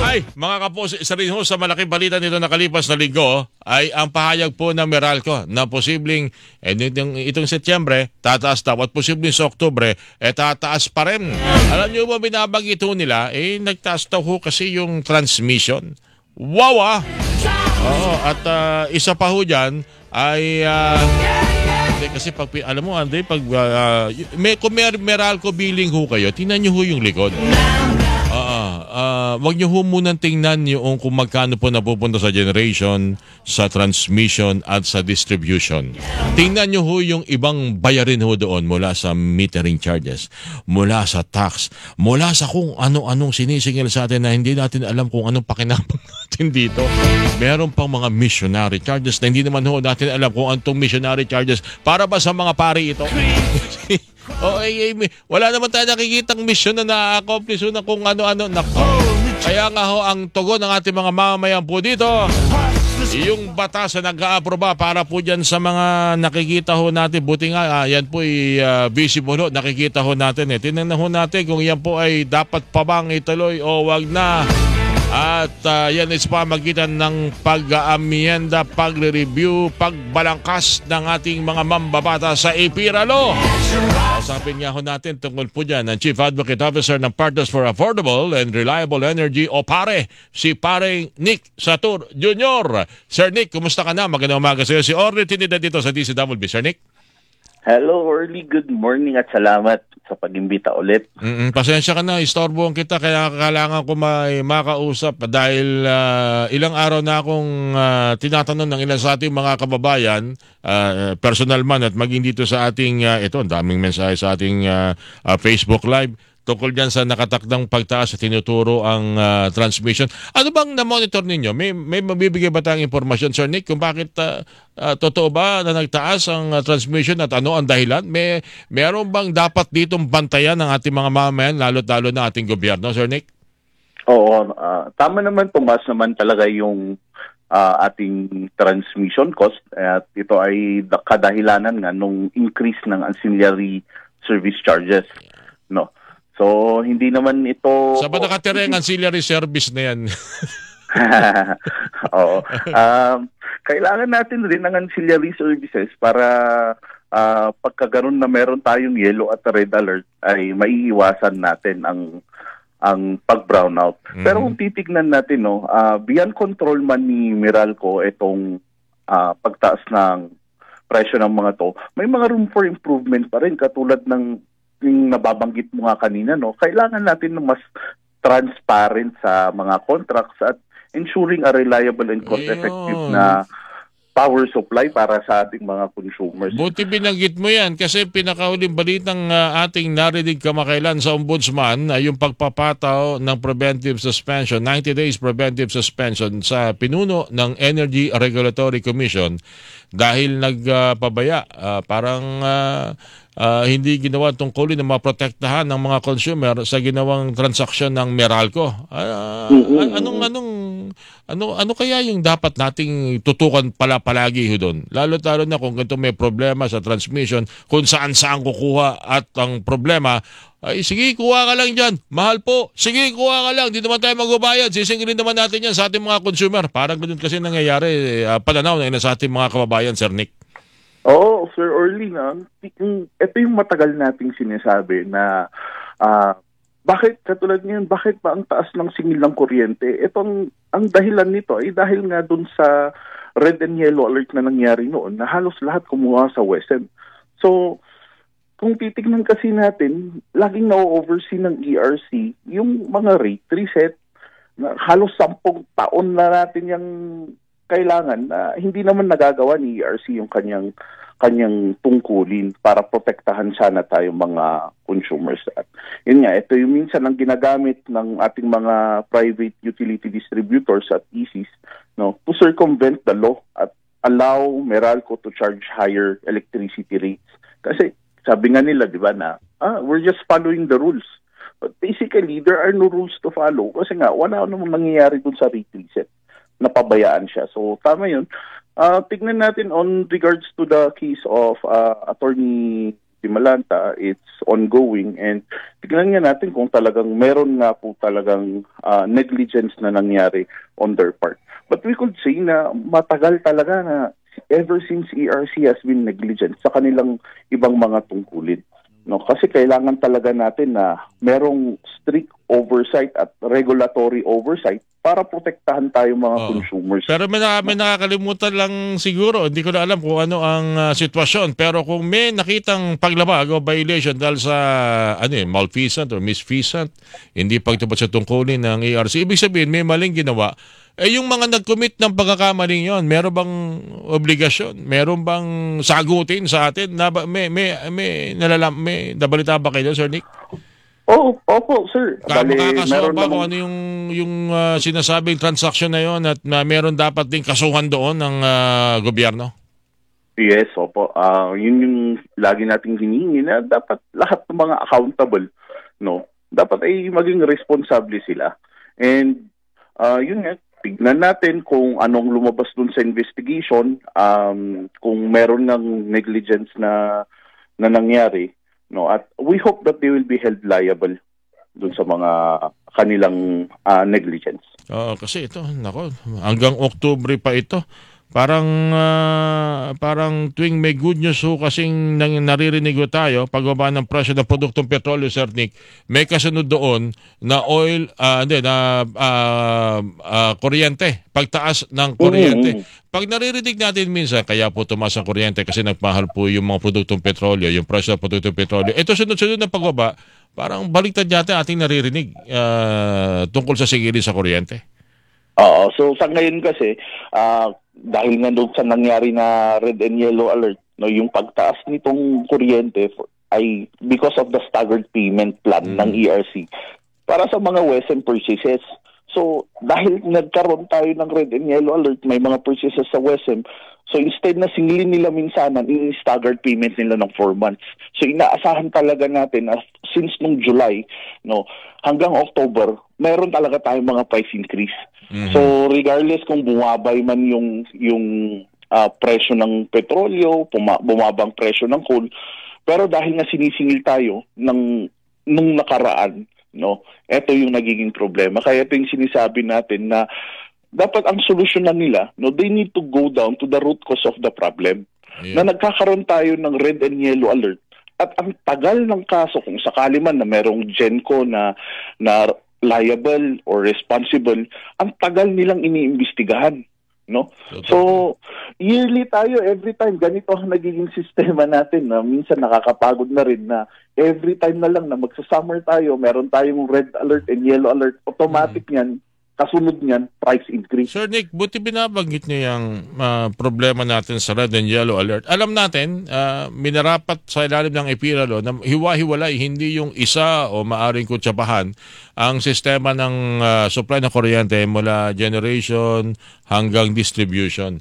Ay, mga kapos, isa rin ho sa malaking balita nito nakalipas na linggo ay ang pahayag po ng Meralco na posibleng itong Setyembre tataas daw at posibleng sa Oktubre tataas pa rin. Alam niyo ba binabanggit ho nila nagtaas daw ho kasi yung transmission. Wow ah! Oo, at isa pa ho dyan ay kasi pag alam mo Andre, pag kung Meralco billing ho kayo, tingnan niyo ho yung likod. Wag niyo ho munang tingnan yung kung magkano po napupunta sa generation, sa transmission at sa distribution. Tingnan niyo ho yung ibang bayarin ho doon mula sa metering charges, mula sa tax, mula sa kung ano-anong sinisingil sa atin na hindi natin alam kung anong pakinabang natin dito. Meron pang mga missionary charges na hindi naman ho natin alam kung anong missionary charges para ba sa mga pari ito. Wala naman tayo nakikitang mission na na-accomplish na kung ano-ano. Kaya nga ho, ang tugon ng ating mga mamamayan po dito, yung batas na nag-aaproba para po dyan sa mga nakikita ho natin. Buti nga, yan po ay visible ho, nakikita ho natin. Tingnan ho natin kung yan po ay dapat pa bang ituloy o wag na. At yan is pamagitan ng pag-aamyenda, pagre-review, pagbalangkas ng ating mga mambabata sa IPIRA Law. Usapin nga ho natin tungkol po dyan ang Chief Advocate Officer ng Partners for Affordable and Reliable Energy o PARE, si Pare Nick Satur Jr. Sir Nick, kumusta ka na? Magandang umaga sa iyo. Si Orly Trinidad dito sa DCWB. Sir Nick? Hello, Orly. Good morning at salamat sa pag-imbita ulit. Pasensya ka na, istorbohan kita kaya kailangan ko makausap dahil ilang araw na akong tinatanong ng ilan sa ating mga kababayan, personal man at maging dito sa ating, ang daming mensahe sa ating Facebook Live, tungkol dyan sa nakatakdang pagtaas at tinuturo ang transmission. Ano bang na-monitor ninyo? May mabibigay ba tayong informasyon, Sir Nick, kung bakit totoo ba na nagtaas ang transmission at ano ang dahilan? Meron bang dapat ditong bantayan ng ating mga mamamayan, lalo-lalo na ating gobyerno, Sir Nick? Oo, tama naman, tumaas naman talaga yung ating transmission cost. At ito ay kadahilanan nga nung increase ng ancillary service charges. No. So, hindi naman ito... Saan ba nakatira yung ancillary service na yan? Oo. Kailangan natin rin ng ancillary services para pagkagaroon na meron tayong yellow at red alert ay maiiwasan natin ang pag-brownout. Pero kung titignan natin, beyond control man ni Meralco itong pagtaas ng presyo ng mga to, may mga room for improvement pa rin katulad ng yung nababanggit mo nga kanina, kailangan natin ng mas transparent sa mga contracts at ensuring a reliable and cost-effective na power supply para sa ating mga consumers. Buti binanggit mo yan kasi pinakahuling balitang ating narinig kamakailan sa Ombudsman ay yung pagpapataw ng preventive suspension, 90 days preventive suspension sa pinuno ng Energy Regulatory Commission dahil nagpabaya. Hindi ginawa tungkulin na maprotektahan ng mga consumer sa ginawang transaksyon ng Meralco. Ano kaya yung dapat nating tutukan palagi doon? Lalo-lalo na kung ganito may problema sa transmission, kung saan kukuha at ang problema, sige, kuha ka lang dyan. Mahal po. Sige, kuha ka lang. Di naman tayo magbabayad. Sisingilin naman natin yan sa ating mga consumer. Parang ganun kasi nangyayari. Pananaw na sa ating mga kababayan, Sir Nick. Oo, Sir Orly, ito yung matagal nating sinasabi na bakit katulad ngayon, bakit ba ang taas ng singil ng kuryente? Ang dahilan nito ay dahil nga dun sa red and yellow alert na nangyari noon na halos lahat kumuha sa WESM. So, kung titignan kasi natin, laging na-oversee ng ERC yung mga rate reset na halos 10 taon na natin yung kailangan na hindi naman nagagawa ni ERC yung kanyang tungkulin para protektahan sana tayo mga consumers. At yun nga, ito yung minsan ang ginagamit ng ating mga private utility distributors at ECs to circumvent the law at allow Meralco to charge higher electricity rates. Kasi sabi nga nila, di ba, na we're just following the rules. But basically, there are no rules to follow kasi nga wala namang nangyayari dun sa rate reset. Napabayaan siya. So, tama yun. Tignan natin on regards to the case of Attorney Malanta, it's ongoing, and tignan nga natin kung talagang meron nga po talagang negligence na nangyari on their part. But we could say na matagal talaga na ever since ERC has been negligent sa kanilang ibang mga tungkulin. No, kasi kailangan talaga natin na merong strict oversight at regulatory oversight para protektahan tayo mga consumers. Pero may nakakalimutan lang siguro, hindi ko na alam kung ano ang sitwasyon, pero kung may nakitang paglabag o violation dahil sa malfeasant or misfeasant, hindi pagtupad sa tungkulin ng ERC, ibig sabihin may maling ginawa. Yung mga nag-commit ng pagkakamaling yon, meron bang obligasyon? Meron bang sagutin sa atin? May nabalita ba kayo, Sir Nick? Opo, sir. Makakasuhan ba kung ano yung sinasabing transaction na yon at meron dapat din kasuhan doon ng gobyerno? Yes, opo. Yun yung lagi nating hinihingi na dapat lahat ng mga accountable, no? Dapat ay maging responsable sila. And yun nga, tignan natin kung anong lumabas dun sa investigation, kung meron ng negligence na nangyari, no, at we hope that they will be held liable dun sa mga kanilang negligence. Kasi ito, nako, hanggang Oktubre pa ito. Parang tuwing may good news kasing naririnig tayo, pagbaba ng presyo ng produktong petrolyo, Sir Nick, may kasunod doon na kuryente, pagtaas ng kuryente. Pag naririnig natin minsan, kaya po tumaas ang kuryente kasi nagmahal po yung mga produktong petrolyo, yung presyo ng produktong petrolyo. Ito sunod-sunod na pagbaba, parang baliktad yata ating naririnig tungkol sa sigilin sa kuryente. So sa ngayon kasi, dahil nga doon sa nangyari na red and yellow alert, no, yung pagtaas nitong kuryente ay because of the staggered payment plan ng ERC para sa mga WESM purchases. So dahil nagkaroon tayo ng red and yellow alert, may mga purchases sa WESM. So instead na singilin nila minsanan, i-staggered payment nila ng 4 months. So inaasahan talaga natin na since nung July, no, hanggang October, meron talaga tayong mga price increase. So regardless kung bumabay man yung presyo ng petrolyo, bumabang presyo ng coal, pero dahil nga sinisingil tayo nung nakaraan, no, ito yung nagiging problema. Kaya ito yung sinisabi natin na dapat ang solusyonan nila, no, they need to go down to the root cause of the problem. Na nagkakaroon tayo ng red and yellow alert at ang tagal ng kaso kung sakali man na merong GENCO na liable or responsible, ang tagal nilang iniimbestigahan, no? So yearly tayo, every time ganito ang nagiging sistema natin, na minsan nakakapagod na rin na every time na lang na magsa-summer tayo, meron tayong red alert and yellow alert, automatic yan, kasunod niyan, price increase. Sir Nick, buti binabanggit niyo yung problema natin sa red and yellow alert. Alam natin, minarapat sa ilalim ng EPIRA law na hiwa-hiwalay, hindi yung isa o maaring kutsapahan ang sistema ng supply ng kuryente mula generation hanggang distribution.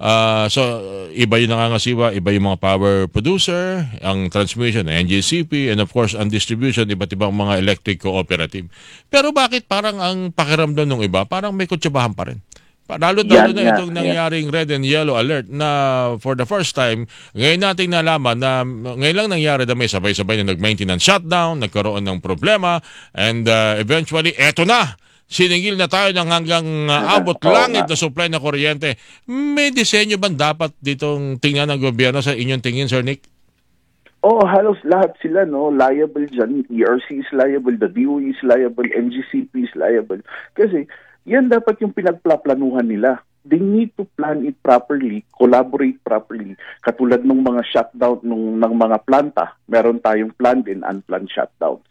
Iba yung nangangasiwa, iba yung mga power producer, ang transmission, NGCP, and of course, ang distribution, iba't ibang mga electric cooperative. Pero bakit parang ang pakiramdam ng iba, parang may kutsabahan pa rin? Lalo na itong nangyaring red and yellow alert na for the first time, ngayon natin nalaman na ngayon lang nangyari na may sabay-sabay na nag-maintenance shutdown, nagkaroon ng problema, and eventually, eto na! Siningil na tayo ng hanggang abot langit na supply na kuryente. May disenyo ba dapat ditong tingnan ng gobyerno sa inyong tingin, Sir Nick? Halos lahat sila, no, liable dyan. ERC is liable, the DOE is liable, NGCP is liable. Kasi yan dapat yung pinagplaplanuhan nila. They need to plan it properly, collaborate properly. Katulad ng mga shutdown ng mga planta, meron tayong planned and unplanned shutdowns.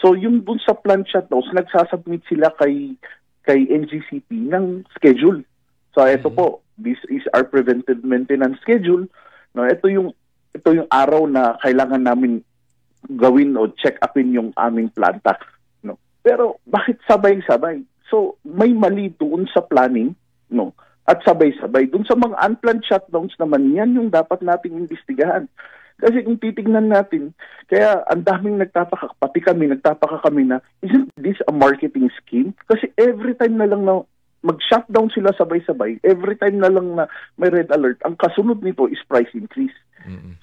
So yung dun sa planned shutdowns, nagsasubmit sila kay NGCP ng schedule. So ito po, this is our preventive maintenance schedule. No, ito yung araw na kailangan namin gawin o check upin yung aming planta. No. Pero bakit sabay-sabay? So may mali doon sa planning, no? At sabay-sabay doon sa mga unplanned shutdowns naman, yan yung dapat nating imbestigahan. Kasi kung titignan natin, kaya ang daming nagtataka, pati kami, nagtataka kami na, isn't this a marketing scheme? Kasi every time na lang na mag-shutdown sila sabay-sabay, every time na lang na may red alert, ang kasunod nito is price increase.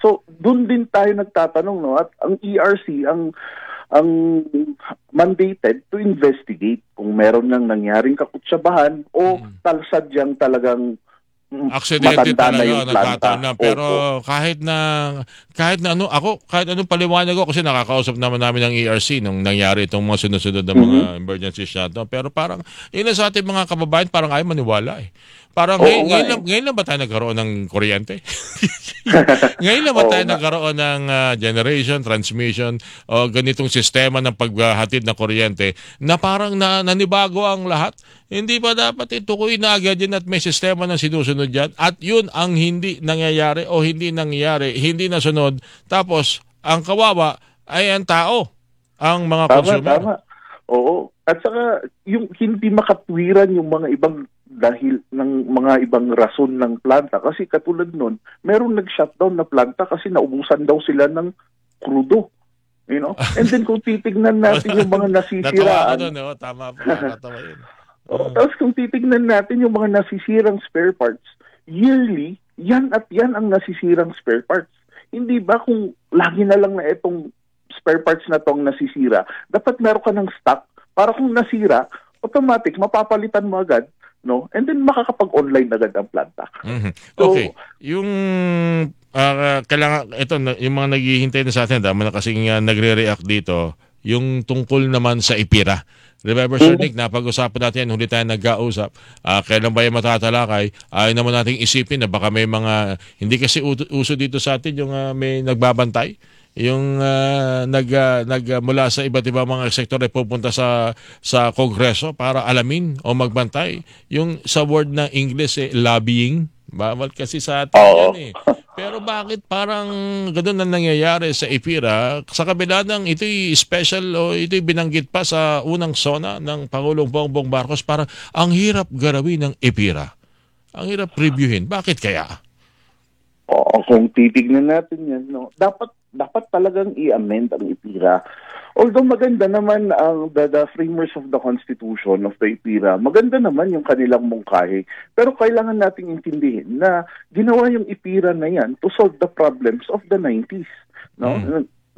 So, doon din tayo nagtatanong, no? At ang ERC, ang mandated to investigate kung meron nang nangyaring kakutsabahan o sadyang talagang aksidente matanda na yung talaga, planta. nagkataon na. Pero kahit na ano, kahit anong paliwanag ko, kasi nakakausap naman namin ng ERC nung nangyari itong mga sunod-sunod na mga emergency shutdown. Pero parang, yun sa ating mga kababayan, parang ayaw maniwala eh. Parang ngayon lang ba tayo nagkaroon ng kuryente? Ngayon lang ba tayo nagkaroon ng generation, transmission, o ganitong sistema ng paghatid ng kuryente na parang nanibago ang lahat? Hindi ba dapat itukoy na agad yan at may sistema na sinusunod yan? At yun ang hindi nangyayari o hindi nangyayari, hindi nasunod. Tapos, ang kawawa ay ang tao, ang mga consumer. Tama. Oo. At saka, yung hindi makatwiran yung mga ibang dahil ng mga ibang rason ng planta. Kasi katulad nun, merong nag-shutdown na planta kasi naubusan daw sila ng crudo. You know? And then kung titignan natin yung mga nasisiraan. Natawa ko doon, no? Tama po. Natawa yun. Tapos kung titignan natin yung mga nasisirang spare parts, yearly, yan at yan ang nasisirang spare parts. Hindi ba kung lagi na lang na itong spare parts na tong nasisira, dapat meron ka ng stock para kung nasira, automatic, mapapalitan mo agad, no? And then makakapag-online agad ang planta. So, okay. Yung kailangan, ito, yung mga naghihintay na sa atin, dami na kasing nagre-react dito, yung tungkol naman sa IPIRA. Remember, Sir Nick, napag-usapan natin yan, huli tayo nag-kausap. Kailan ba yung matatalakay? Ayaw naman nating isipin na baka may mga, hindi kasi uso dito sa atin yung may nagbabantay. Yung mula sa iba't ibang mga sektor ay pupunta sa Kongreso para alamin o magbantay. Yung sa word na English, lobbying. Bawal kasi sa atin yan eh. Pero bakit parang gano'n na nangyayari sa IPIRA sa kabila ng ito'y special o ito'y binanggit pa sa unang SONA ng Pangulong Bongbong Marcos, parang ang hirap garawin ng IPIRA. Ang hirap reviewin. Bakit kaya? Kung titignan natin yan, no, dapat talagang i-amend ang IPIRA. Although maganda naman ang the framers of the Constitution of the IPIRA, maganda naman yung kanilang mungkahi. Pero kailangan nating intindihin na ginawa yung IPIRA na yan to solve the problems of the 90s. No?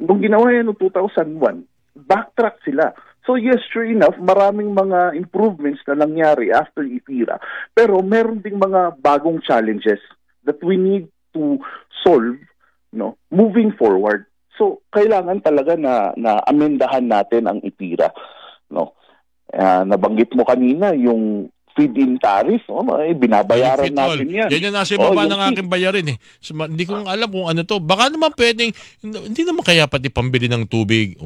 Nung ginawa yan noong 2001, backtrack sila. So yes, sure enough, maraming mga improvements na nangyari after IPIRA. Pero meron ding mga bagong challenges that we need to solve, no, moving forward. So kailangan talaga na amendahan natin ang IPIRA, no. Nabanggit mo kanina yung feed-in tariff, binabayaran natin yan. Yan yung nasa baba ng aking bayarin eh. So, hindi ko alam kung ano to. Baka naman pwedeng, hindi naman kaya pati pambili ng tubig,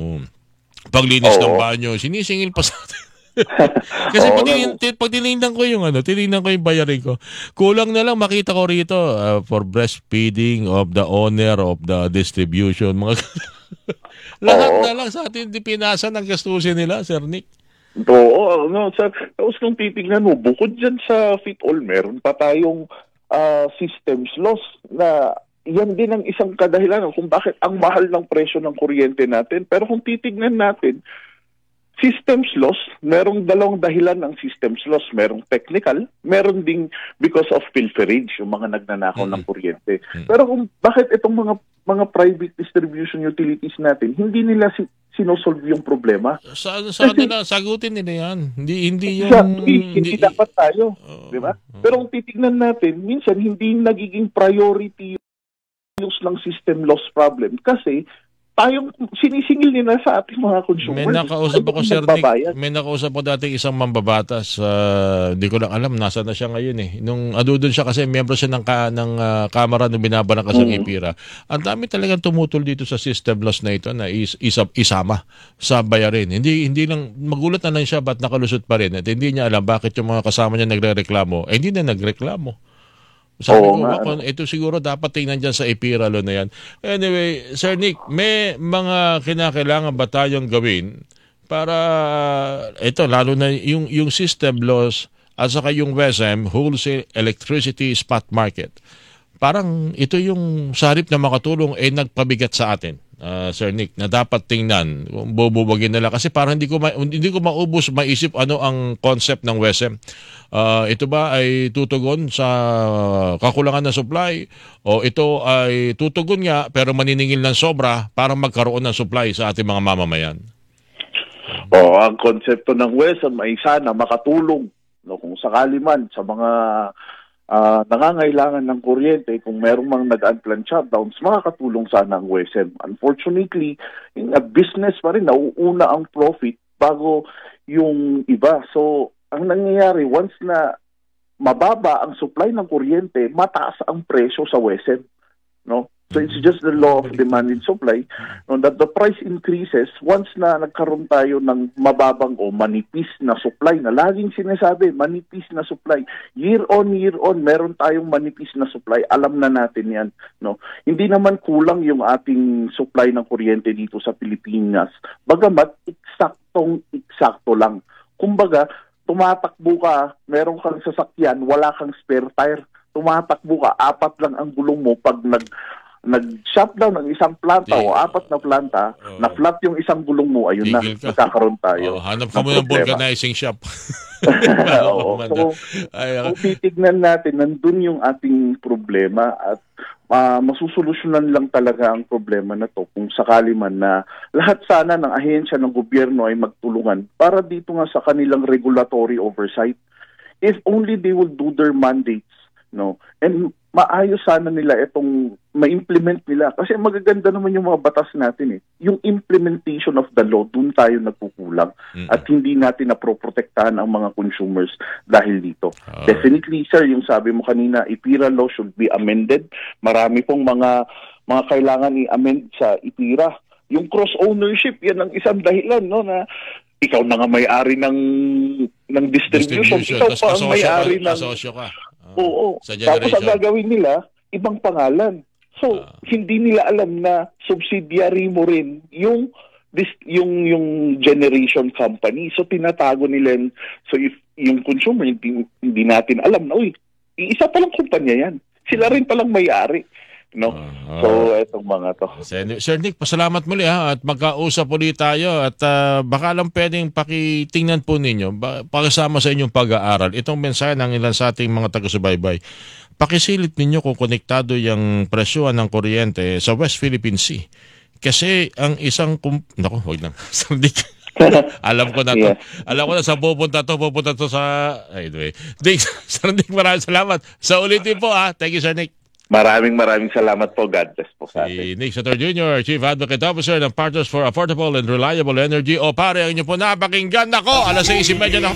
paglinis ng banyo, sinisingil pa sa atin. Kasi pag tinignan ko yung bayarin ko, kulang na lang makita ko rito for breastfeeding of the owner of the distribution, mga lahat na lang sa atin pinasa ng gastusin nila, Sir Nick. Oo, no, sir. Tapos kung titignan mo, bukod dyan sa FIT-all, meron pa tayong systems loss na yan din ang isang kadahilan kung bakit ang mahal ng presyo ng kuryente natin. Pero kung titignan natin, systems loss, merong dalawang dahilan ng systems loss. Merong technical, meron ding because of pilferage, yung mga nagnanakaw ng kuryente. Pero kung bakit itong mga private distribution utilities natin, hindi nila sinosolve yung problema. Nila, sagutin nila yan. Hindi dapat tayo. Di ba? Pero kung titignan natin, minsan hindi nagiging priority yung ng system loss problem kasi tayong sinisingil nila sa ating mga consumers. May nakausap ako, Sir Nick. May nakausap ko dati isang mambabatas. Hindi ko lang alam, nasa na siya ngayon eh. Nung doon siya kasi, miyembro siya ng kamara nung binabalangkas ng IPIRA. Ang dami talagang tumutol dito sa system loss na ito na isama sa bayarin. Hindi lang, magulat na lang siya ba't nakalusot pa rin. At hindi niya alam bakit yung mga kasama niya nagre-reklamo. Hindi na nagreklamo. Sabi ko, ito siguro dapat tingnan dyan sa IPIRA na yan. Anyway, Sir Nick, may mga kinakailangan ba tayong gawin para, ito, lalo na yung system loss at saka yung WESM, Wholesale Electricity Spot Market. Parang ito yung sarip na makatulong nagpabigat sa atin, Sir Nick, na dapat tingnan. Bububagin nila kasi parang hindi ko maubos maisip ano ang concept ng WESM. ito ba ay tutugon sa kakulangan ng supply o ito ay tutugon nga pero maniningil ng sobra para magkaroon ng supply sa ating mga mamamayan? Ang konsepto ng WESM ay sana makatulong, no, kung sakali man sa mga nangangailangan ng kuryente, kung merong mga nag-unplanned shutdowns, makakatulong sana ang WESM. Unfortunately, in a business pa rin, nauuna ang profit bago yung iba. So, ang nangyayari, once na mababa ang supply ng kuryente, mataas ang presyo sa WESM. No? So it's just the law of demand and supply, no, that the price increases once na nagkaroon tayo ng mababang o manipis na supply, na laging sinasabi, manipis na supply. Year on, meron tayong manipis na supply. Alam na natin yan. No? Hindi naman kulang yung ating supply ng kuryente dito sa Pilipinas. Bagamat, eksakto lang. Kumbaga, tumatakbo ka, meron kang sasakyan, wala kang spare tire. Tumatakbo ka, 4 lang ang gulong mo pag nag-shutdown ng isang planta o 4 na planta, na-flat yung isang gulong mo, ayun na, nagkakaroon tayo. Hanap ka mo ng vulcanizing shop. So, kung titignan natin, nandun yung ating problema at masusolusyonan lang talaga ang problema na to kung sakali man na lahat sana ng ahensya ng gobyerno ay magtulungan para dito nga sa kanilang regulatory oversight. If only they will do their mandates, no, and maayos sana nila itong ma-implement nila. Kasi magaganda naman yung mga batas natin eh. Yung implementation of the law, dun tayo nagkukulang. At hindi natin naproprotektahan ang mga consumers dahil dito. Definitely, sir, yung sabi mo kanina, IPIRA law should be amended. Marami pong mga kailangan i-amend sa IPIRA. Yung cross-ownership, yan ang isang dahilan, no, na ikaw na nga may-ari ng distribution. Ikaw pa ang may-ari ng... Asosyo ka. Oo. Tapos ang gagawin nila, ibang pangalan. So, hindi nila alam na subsidiary mo rin yung generation company. So, tinatago nila yun. So, if yung consumer, hindi natin alam na, isa palang kumpanya yan. Sila rin palang may-ari. No? So, etong mga to. Sir Nick, pasalamat muli at magkausap ulit tayo at baka lang pwedeng pakitingnan po ninyo pakasama sa inyong pag-aaral itong mensahe ng ilan sa ating mga taga-subaybay. Pakisilip ninyo kung konektado yung presyuhan ng kuryente sa West Philippine Sea. Kasi ang isang huwag lang. Alam ko na to. Yeah. Alam ko na sa pupunta to sa... Anyway. Sir Nick, maraming salamat. Sa ulitin po Thank you, Sir Nick. Maraming salamat po. God bless po sa atin. Si Nick Sator Jr., Chief Advocate Officer ng Partners for Affordable and Reliable Energy. O pare, ang inyo po napakinggan. Ako, 6:30 na.